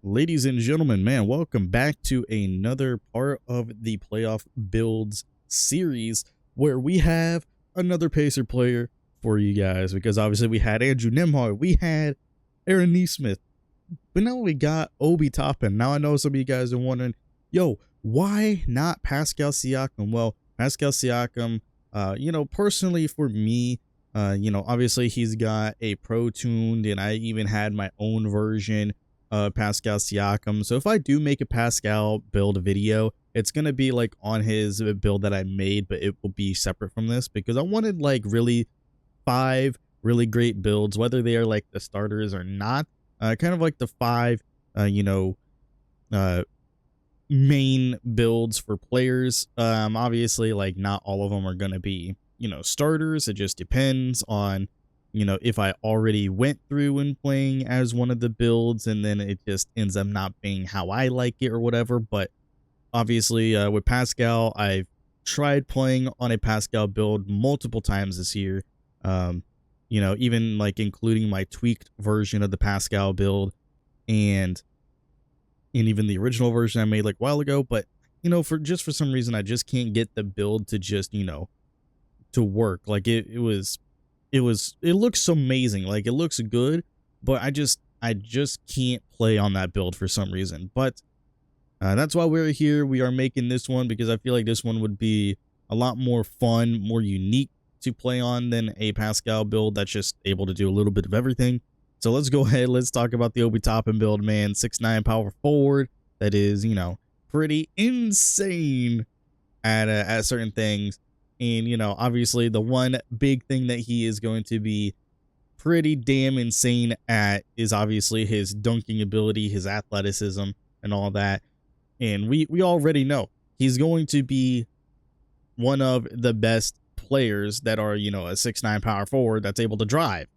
Ladies and gentlemen, man, welcome back to another part of the playoff builds series where we have another Pacer player for you guys, because obviously we had Andrew Nembhard, we had Aaron Nesmith, but now we got Obi Toppin. Now I know some of you guys are wondering, yo, why not Pascal Siakam? Well, Pascal Siakam, personally for me, obviously he's got a Pro tuned, and I even had my own version Pascal Siakam. So if I do make a Pascal build video, it's gonna be like on his build that I made, but it will be separate from this because I wanted like really 5 really great builds, whether they are like the starters or not. Kind of like the 5 main builds for players. Obviously, like not all of them are gonna be starters. It just depends on if I already went through and playing as one of the builds and then it just ends up not being how I like it or whatever. But obviously with Pascal, I've tried playing on a Pascal build multiple times this year. Even like including my tweaked version of the Pascal build and even the original version I made like a while ago. But for some reason I just can't get the build to just to work. Like it looks so amazing, like it looks good, but I just can't play on that build for some reason. But that's why we're here. We are making this one because I feel like this one would be a lot more fun, more unique to play on than a Pascal build that's just able to do a little bit of everything. So let's go ahead, let's talk about the Obi Toppin build, man. 6'9" power forward that is pretty insane at certain things. And, obviously the one big thing that he is going to be pretty damn insane at is obviously his dunking ability, his athleticism, and all that. And we already know he's going to be one of the best players that are, a 6'9" power forward that's able to drive.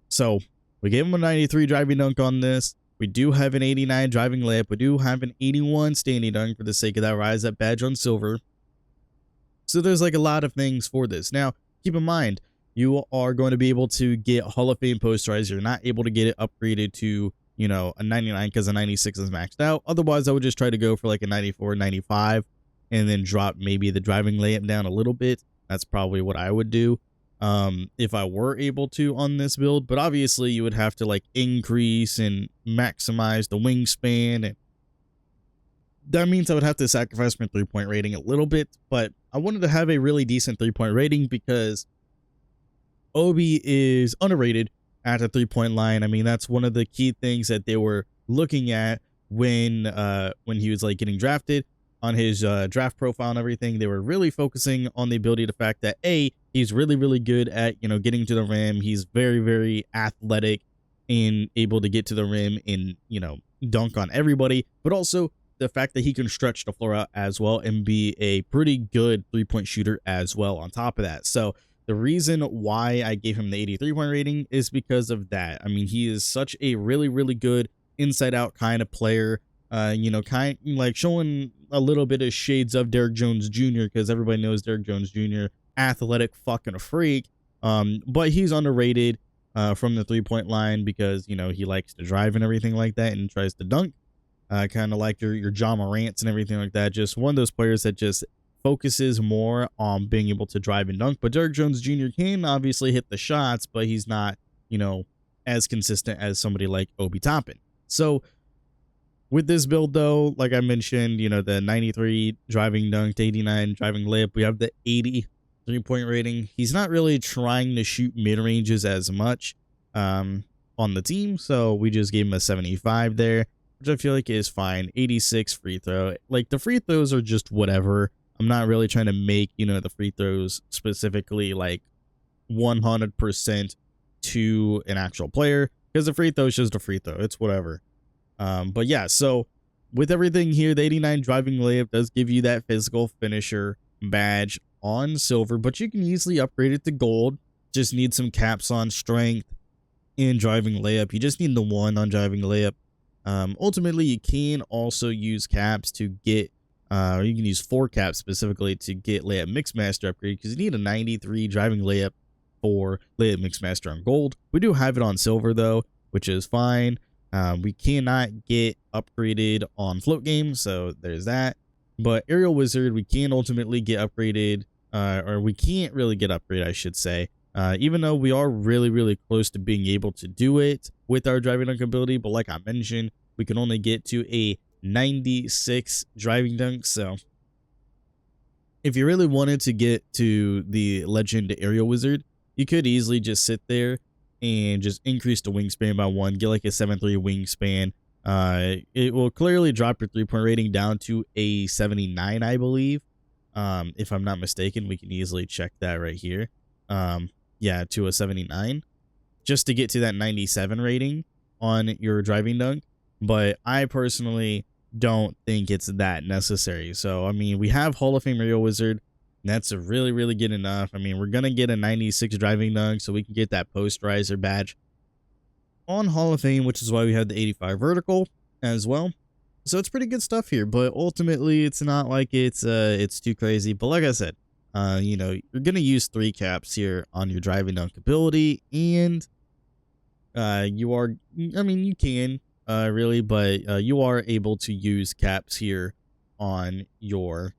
So we gave him a 93 driving dunk on this. We do have an 89 driving layup. We do have an 81 standing dunk for the sake of that rise up badge on silver. So there's like a lot of things for this. Now, keep in mind, you are going to be able to get Hall of Fame Posterize. You're not able to get it upgraded to, a 99 because a 96 is maxed out. Otherwise, I would just try to go for like a 94, 95 and then drop maybe the driving layup down a little bit. That's probably what I would do if I were able to on this build. But obviously, you would have to like increase and maximize the wingspan, and that means I would have to sacrifice my 3-point rating a little bit, but I wanted to have a really decent 3-point rating because Obi is underrated at the 3-point line. I mean, that's one of the key things that they were looking at when he was like getting drafted on his draft profile and everything. They were really focusing on the ability, the fact that he's really, really good at, getting to the rim. He's very, very athletic and able to get to the rim and, dunk on everybody, but also the fact that he can stretch the floor out as well and be a pretty good 3-point shooter as well on top of that. So the reason why I gave him the 83-point rating is because of that. I mean, he is such a really, really good inside out kind of player, kind like showing a little bit of shades of Derrick Jones Jr. because everybody knows Derrick Jones Jr. athletic fucking freak. But he's underrated from the 3-point line because, he likes to drive and everything like that and tries to dunk. Kind of like your John Morants and everything like that. Just one of those players that just focuses more on being able to drive and dunk. But Derrick Jones Jr. can obviously hit the shots, but he's not, as consistent as somebody like Obi Toppin. So with this build, though, like I mentioned, the 93 driving dunk, 89 driving layup, we have the 80 3-point rating. He's not really trying to shoot mid-ranges as much on the team, so we just gave him a 75 there, which I feel like is fine. 86 free throw. Like, the free throws are just whatever. I'm not really trying to make, the free throws specifically like 100% to an actual player, because the free throw is just a free throw. It's whatever. But yeah, so with everything here, the 89 driving layup does give you that physical finisher badge on silver, but you can easily upgrade it to gold. Just need some caps on strength and driving layup. You just need the 1 on driving layup. Ultimately, you can also use caps to get, you can use 4 caps specifically to get layup mixmaster upgrade, because you need a 93 driving layup for layup mixmaster on gold. We do have it on silver though, which is fine. We cannot get upgraded on float games, so there's that. But aerial wizard, we can ultimately get upgraded, or we can't really get upgraded, I should say. Even though we are really, really close to being able to do it with our driving dunk ability, but like I mentioned, we can only get to a 96 driving dunk. So if you really wanted to get to the legend aerial wizard, you could easily just sit there and just increase the wingspan by 1, get like a 7'3" wingspan. It will clearly drop your 3-point rating down to a 79, I believe. If I'm not mistaken, we can easily check that right here. Yeah, to a 79, just to get to that 97 rating on your driving dunk. But I personally don't think it's that necessary. So, I mean, we have Hall of Fame aerial wizard. That's really, really good enough. I mean, we're going to get a 96 driving dunk, so we can get that posterizer badge on Hall of Fame, which is why we have the 85 vertical as well. So it's pretty good stuff here, but ultimately it's not like it's too crazy. But like I said, you know, you're going to use 3 caps here on your driving dunk ability, and you are, I mean, you can really, but you are able to use caps here on your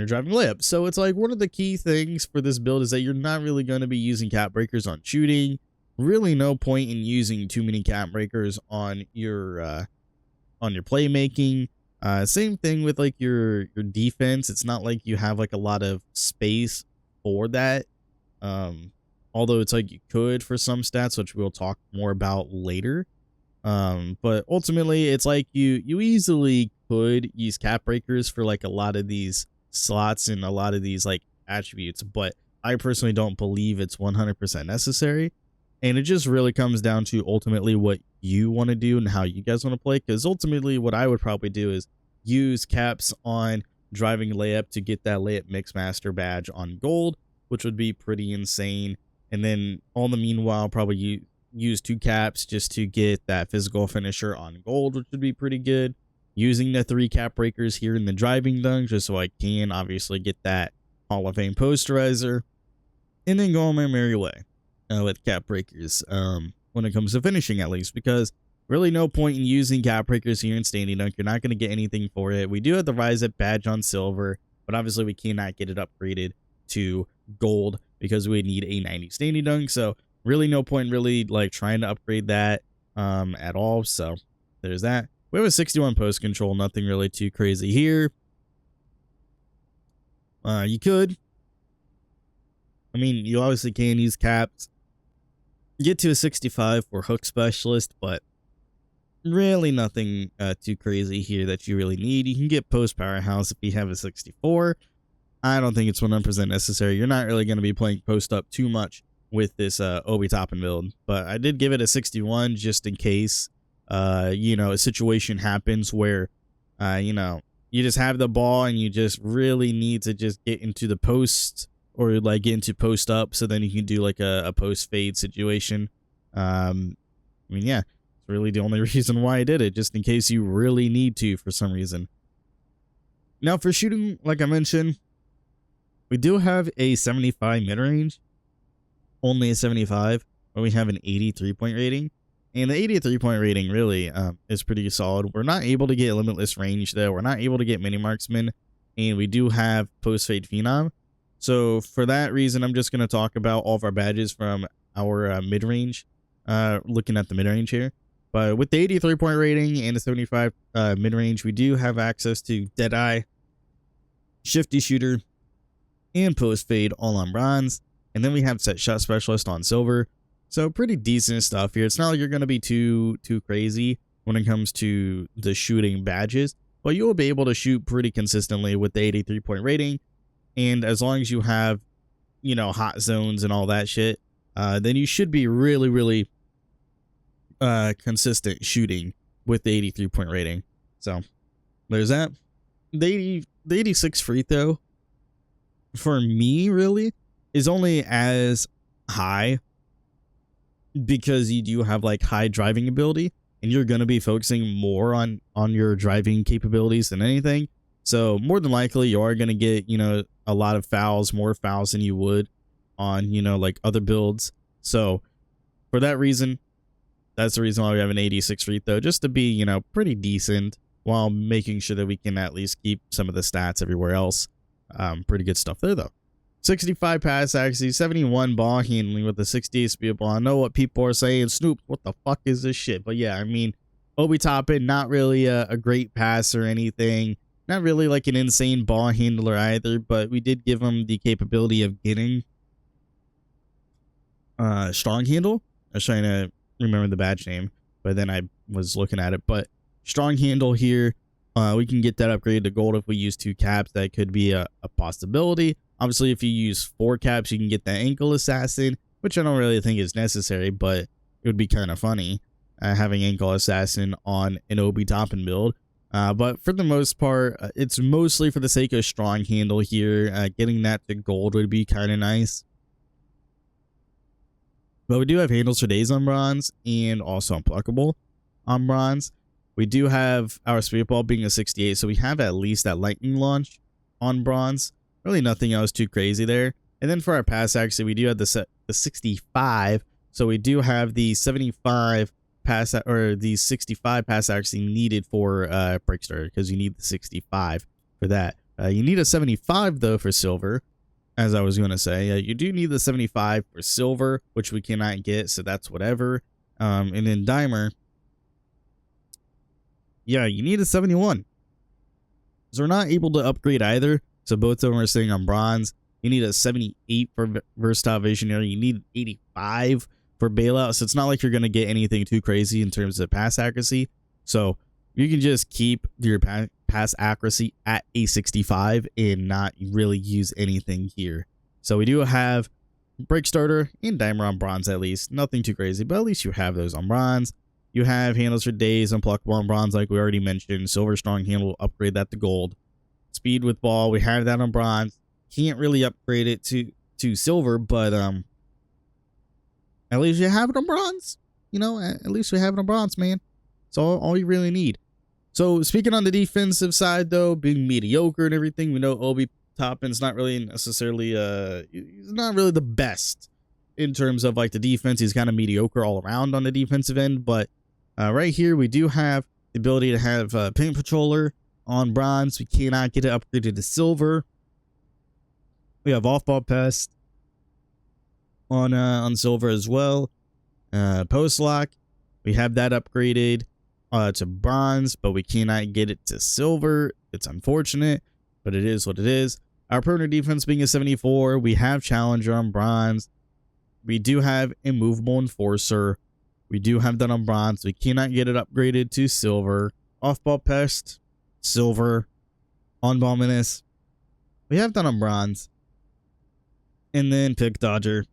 driving layup. So it's like one of the key things for this build is that you're not really going to be using cap breakers on shooting. Really no point in using too many cap breakers on your playmaking. Same thing with like your defense. It's not like you have like a lot of space for that. Although it's like you could for some stats, which we'll talk more about later. But ultimately it's like you easily could use cap breakers for like a lot of these slots and a lot of these like attributes, but I personally don't believe it's 100% necessary. And it just really comes down to ultimately what you want to do and how you guys want to play. Because ultimately what I would probably do is use caps on driving layup to get that layup mix master badge on gold, which would be pretty insane. And then on the meanwhile, probably use 2 caps just to get that physical finisher on gold, which would be pretty good. Using the 3 cap breakers here in the driving dunk just so I can obviously get that Hall of Fame posterizer, and then go on my merry way with cap breakers when it comes to finishing, at least, because really no point in using cap breakers here in standing dunk. You're not going to get anything for it. We do have the rise up badge on silver, but obviously we cannot get it upgraded to gold because we need a 90 standing dunk. So really no point really like trying to upgrade that at all. So there's that. We have a 61 post control, nothing really too crazy here. You could, I mean, you obviously can use caps, get to a 65 for hook specialist, but really nothing too crazy here that you really need. You can get post powerhouse if you have a 64. I don't think it's 100% necessary. You're not really going to be playing post up too much with this Obi Toppin build, but I did give it a 61 just in case you know, a situation happens where you know, you just have the ball and you just really need to just get into the post or like get into post up, so then you can do like a post fade situation. I mean, yeah, it's really the only reason why I did it, just in case you really need to for some reason. Now for shooting, like I mentioned, we do have a 75 mid range, only a 75, but we have an 83 point rating. And the 83 point rating really is pretty solid. We're not able to get limitless range though. We're not able to get mini marksman, and we do have post fade phenom. So for that reason, I'm just going to talk about all of our badges from our mid range. Looking at the mid range here, but with the 83 point rating and the 75 mid range, we do have access to Deadeye, Shifty Shooter, and post fade all on bronze, and then we have set shot specialist on silver. So pretty decent stuff here. It's not like you're going to be too crazy when it comes to the shooting badges, but you'll be able to shoot pretty consistently with the 83 point rating. And as long as you have, you know, hot zones and all that shit, then you should be really, really consistent shooting with the 83 point rating. So there's that. The 86 free throw for me really is only as high because you do have like high driving ability, and you're going to be focusing more on your driving capabilities than anything. So more than likely you are going to get, you know, a lot of fouls, more fouls than you would on, you know, like other builds. So for that reason, That's the reason why we have an 86 rate, though, just to be, you know, pretty decent while making sure that we can at least keep some of the stats everywhere else. Pretty good stuff there, though. 65 pass accuracy, 71 ball handling with the 68 speed ball. I know what people are saying, Snoops, what the fuck is this shit? But yeah, I mean, Obi Toppin, not really a great pass or anything. Not really like an insane ball handler either, but we did give him the capability of getting strong handle. I was trying to remember the badge name, but then I was looking at it. But strong handle here, we can get that upgraded to gold if we use 2 caps. That could be a possibility. Obviously, if you use 4 caps, you can get the ankle assassin, which I don't really think is necessary, but it would be kind of funny having ankle assassin on an Obi Toppin build. But for the most part, it's mostly for the sake of strong handle here. Getting that to gold would be kind of nice. But we do have handles for days on bronze and also unpluckable on bronze. We do have our speed ball being a 68, so we have at least that lightning launch on bronze. Really nothing else too crazy there. And then for our pass accuracy, we do have the 65. So we do have the 75 pass, or the 65 pass accuracy needed for break starter, because you need the 65 for that. You need a 75 though for silver, as I was going to say. You do need the 75 for silver, which we cannot get, so that's whatever. And then dimer, yeah, you need a 71. So we're not able to upgrade either. So both of them are sitting on bronze. You need a 78 for versatile visionary. You need 85 for bailout. So it's not like you're going to get anything too crazy in terms of pass accuracy. So you can just keep your pass accuracy at a 65 and not really use anything here. So we do have break starter and dimer on bronze at least. Nothing too crazy, but at least you have those on bronze. You have handles for days, unpluckable on bronze, like we already mentioned. Silver strong handle, upgrade that to gold. Speed with ball, we have that on bronze. Can't really upgrade it to silver, but at least you have it on bronze. You know, at least we have it on bronze, man. It's all you really need. So speaking on the defensive side, though, being mediocre and everything, we know Obi Toppin's not really necessarily he's not really the best in terms of like the defense. He's kind of mediocre all around on the defensive end, but right here we do have the ability to have paint patroller on bronze. We cannot get it upgraded to silver. We have off-ball pest on silver as well. Post lock, we have that upgraded to bronze, but we cannot get it to silver. It's unfortunate, but it is what it is. Our perimeter defense being a 74, we have challenger on bronze. We do have immovable enforcer. We do have that on bronze. We cannot get it upgraded to silver. Off-ball pest, silver. On-ball menace, we have that on bronze. And then pick dodger.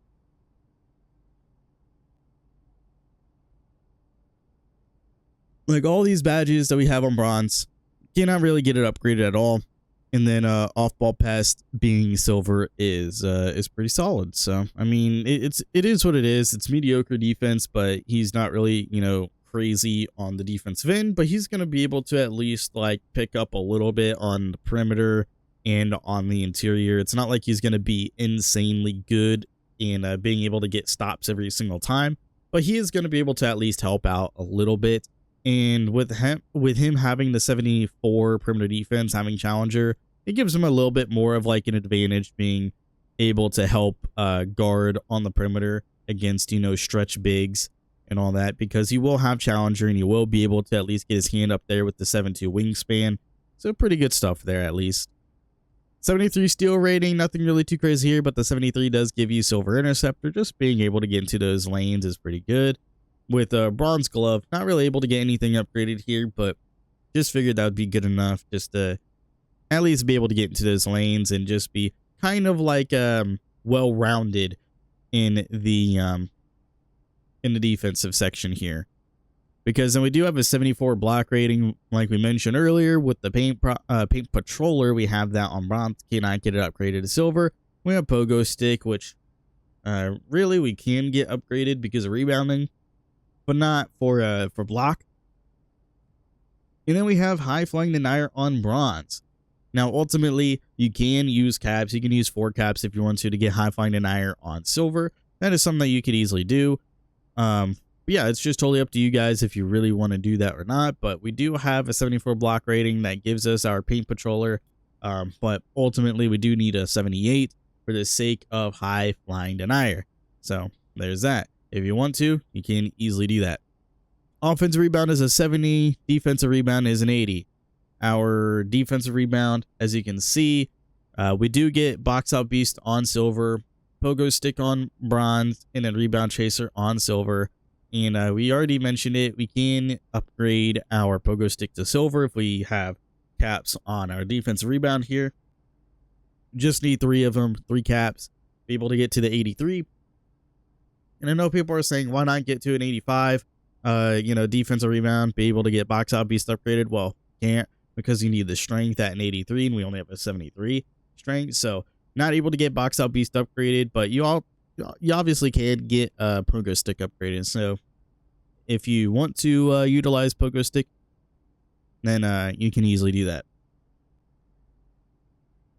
Like all these badges that we have on bronze, cannot really get it upgraded at all. And then off-ball pest being silver is pretty solid. So I mean, it is what it is. It's mediocre defense, but he's not really, you know, crazy on the defensive end. But he's gonna be able to at least like pick up a little bit on the perimeter and on the interior. It's not like he's gonna be insanely good in being able to get stops every single time, but he is gonna be able to at least help out a little bit. And with him having the 74 perimeter defense, having challenger, it gives him a little bit more of like an advantage, being able to help guard on the perimeter against, you know, stretch bigs and all that, because he will have challenger and he will be able to at least get his hand up there with the 7'2" wingspan. So pretty good stuff there at least. 73 steal rating, nothing really too crazy here, but the 73 does give you silver interceptor. Just being able to get into those lanes is pretty good. With a bronze glove, not really able to get anything upgraded here, but just figured that would be good enough just to at least be able to get into those lanes and just be kind of like well-rounded in the defensive section here. Because then we do have a 74 block rating, like we mentioned earlier. With the paint patroller, we have that on bronze. Cannot get it upgraded to silver. We have pogo stick, which really we can get upgraded because of rebounding, but not for block. And then we have high flying denier on bronze. Now, ultimately, you can use caps. You can use 4 caps if you want to get high flying denier on silver. That is something that you could easily do. But yeah, it's just totally up to you guys if you really want to do that or not. But we do have a 74 block rating that gives us our paint patroller. But ultimately, we do need a 78 for the sake of high flying denier. So there's that. If you want to, you can easily do that. Offensive rebound is a 70. Defensive rebound is an 80. Our defensive rebound, as you can see, we do get box out beast on silver, pogo stick on bronze, and then rebound chaser on silver. And we already mentioned it. We can upgrade our pogo stick to silver if we have caps on our defensive rebound here. Just need 3 of them, 3 caps, be able to get to the 83. And I know people are saying, why not get to an 85? Defensive rebound, be able to get box out beast upgraded. Well, can't, because you need the strength at an 83, and we only have a 73 strength. So not able to get box out beast upgraded, but you obviously can get pogo stick upgraded. So if you want to utilize pogo stick, then you can easily do that.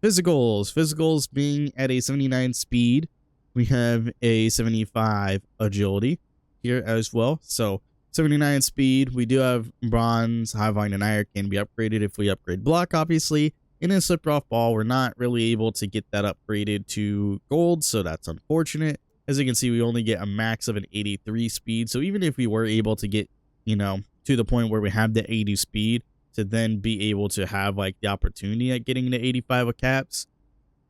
Physicals being at a 79 speed, we have a 75 agility here as well. So 79 speed, we do have bronze, high volume denier can be upgraded if we upgrade block, obviously. And then slipper off ball, we're not really able to get that upgraded to gold, so that's unfortunate. As you can see, we only get a max of an 83 speed. So even if we were able to get, to the point where we have the 80 speed to then be able to have like the opportunity at getting the 85 of caps,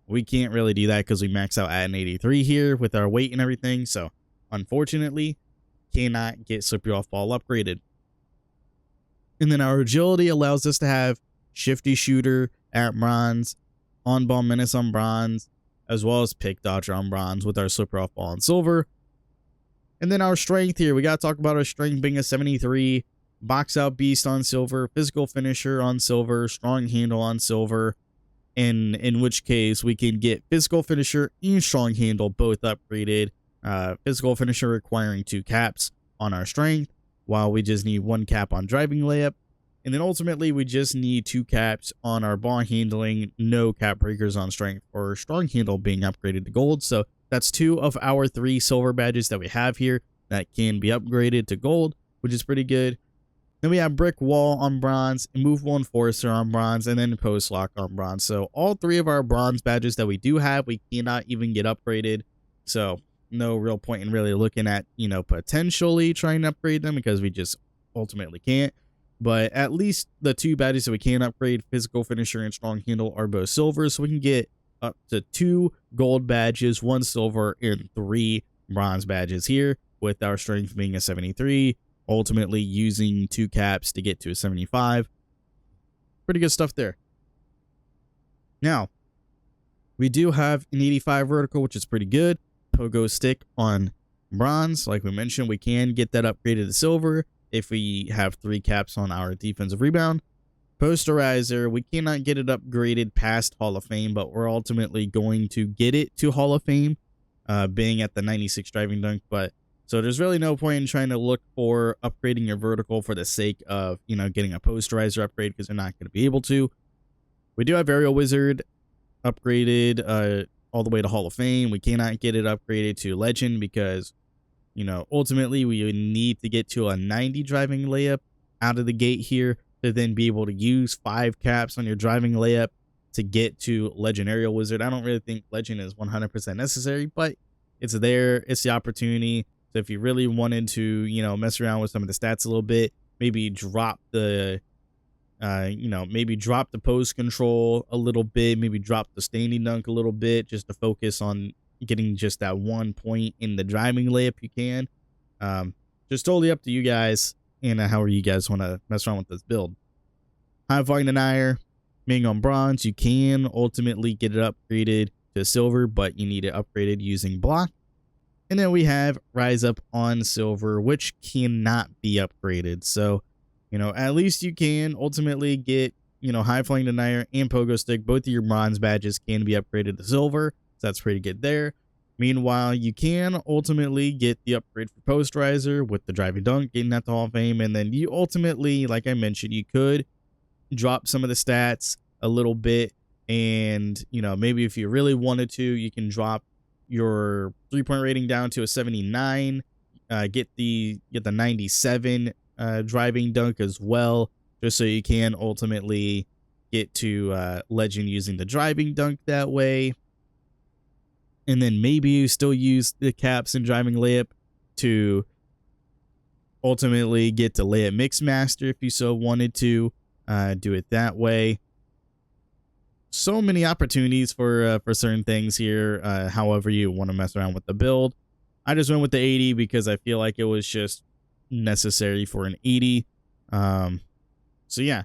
we can't really do that because we max out at an 83 here with our weight and everything. So unfortunately, cannot get slippery off ball upgraded. And then our agility allows us to have shifty shooter at bronze, on ball menace on bronze, as well as pick dodger on bronze with our slipper off ball on silver. And then our strength here, we got to talk about our strength being a 73, box out beast on silver, physical finisher on silver, strong handle on silver, and in which case we can get physical finisher and strong handle both upgraded. Physical finisher requiring 2 caps on our strength, while we just need 1 cap on driving layup. And then ultimately we just need 2 caps on our ball handling, no cap breakers on strength or strong handle being upgraded to gold. So that's 2 of our 3 silver badges that we have here that can be upgraded to gold, which is pretty good. Then we have brick wall on bronze, immovable enforcer on bronze, and then post lock on bronze. So all 3 of our bronze badges that we do have, we cannot even get upgraded. So no real point in really looking at, potentially trying to upgrade them because we just ultimately can't. But at least the 2 badges that we can upgrade, physical finisher and strong handle, are both silver. So we can get up to 2 gold badges, 1 silver, and 3 bronze badges here, with our strength being a 73, ultimately using 2 caps to get to a 75. Pretty good stuff there. Now, we do have an 85 vertical, which is pretty good. Pogo stick on bronze. Like we mentioned, we can get that upgraded to silver if we have 3 caps on our defensive rebound. Posterizer, we cannot get it upgraded past Hall of Fame, but we're ultimately going to get it to Hall of Fame, being at the 96 driving dunk. But so there's really no point in trying to look for upgrading your vertical for the sake of, getting a posterizer upgrade, because you're not going to be able to. We do have Aerial Wizard upgraded all the way to Hall of Fame. We cannot get it upgraded to Legend because, ultimately we need to get to a 90 driving layup out of the gate here to then be able to use 5 caps on your driving layup to get to Legend Aerial Wizard. I don't really think Legend is 100% necessary, but it's there. It's the opportunity. So if you really wanted to, mess around with some of the stats a little bit, maybe drop the, maybe drop the post control a little bit, maybe drop the standing dunk a little bit, just to focus on getting just that 1 point in the driving layup, you can. Just totally up to you guys and however you guys want to mess around with this build. High volume denier being on bronze, you can ultimately get it upgraded to silver, but you need it upgraded using block. And then we have rise up on silver, which cannot be upgraded. So, at least you can ultimately get, high flying denier and pogo stick. Both of your bronze badges can be upgraded to silver. So that's pretty good there. Meanwhile, you can ultimately get the upgrade for posterizer with the driving dunk, getting that to Hall of Fame. And then you ultimately, like I mentioned, you could drop some of the stats a little bit. And, maybe if you really wanted to, you can drop your 3-point rating down to a 79, get the 97 driving dunk as well, just so you can ultimately get to legend using the driving dunk that way. And then maybe you still use the caps and driving layup to ultimately get to layup mix master if you so wanted to do it that way. So many opportunities for certain things here. However you want to mess around with the build. I just went with the 80 because I feel like it was just necessary for an 80. So yeah.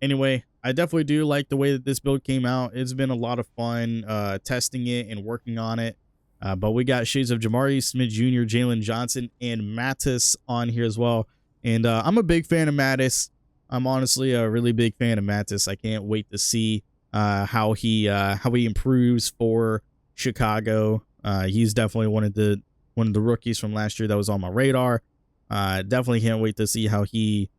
Anyway, I definitely do like the way that this build came out. It's been a lot of fun testing it and working on it. But we got shades of Jabari Smith Jr., Jalen Johnson, and Mattis on here as well. And I'm a big fan of Mattis. I'm honestly a really big fan of Mattis. I can't wait to see how he improves for Chicago. He's definitely one of the rookies from last year that was on my radar. Definitely can't wait to see how he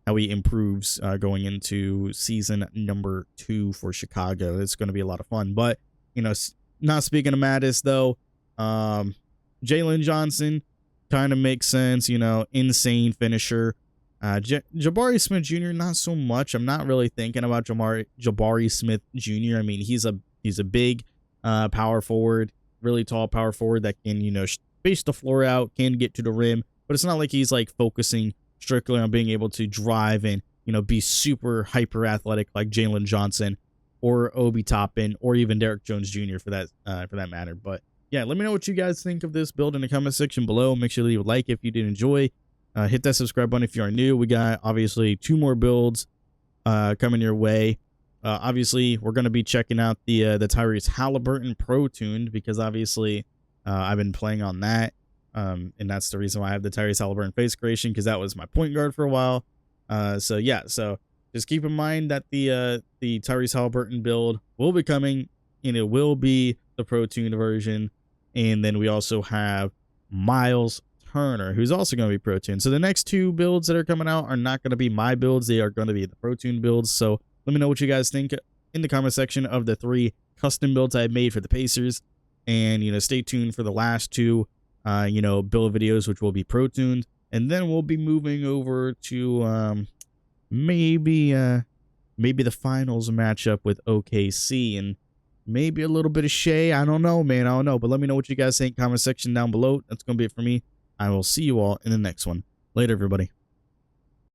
improves going into season number 2 for Chicago. It's going to be a lot of fun. But not speaking of Mattis though, Jalen Johnson kind of makes sense. Insane finisher. Jabari Smith Jr. not so much. I'm not really thinking about Jabari Smith Jr. I mean, he's a big power forward, really tall power forward that can space the floor out, can get to the rim, but it's not like he's like focusing strictly on being able to drive and be super hyper athletic like Jalen Johnson or Obi Toppin or even Derek Jones Jr. for that matter. But yeah, let me know what you guys think of this build in the comment section below. Make sure to leave a like if you did enjoy. Hit that subscribe button if you are new. We got obviously 2 more builds coming your way. Obviously, we're going to be checking out the Tyrese Halliburton Pro Tuned because obviously I've been playing on that. And that's the reason why I have the Tyrese Halliburton face creation, because that was my point guard for a while. So yeah, so just keep in mind that the Tyrese Halliburton build will be coming, and it will be the Pro Tuned version. And then we also have Miles Turner, who's also going to be Pro Tuned. So the next 2 builds that are coming out are not going to be my builds. They are going to be the Pro Tuned builds. So let me know what you guys think in the comment section of the 3 custom builds I made for the Pacers. And, stay tuned for the last 2, build videos, which will be Pro Tuned. And then we'll be moving over to maybe the finals matchup with OKC and maybe a little bit of Shea. I don't know, man. I don't know. But let me know what you guys think. Comment section down below. That's going to be it for me. I will see you all in the next one. Later, everybody.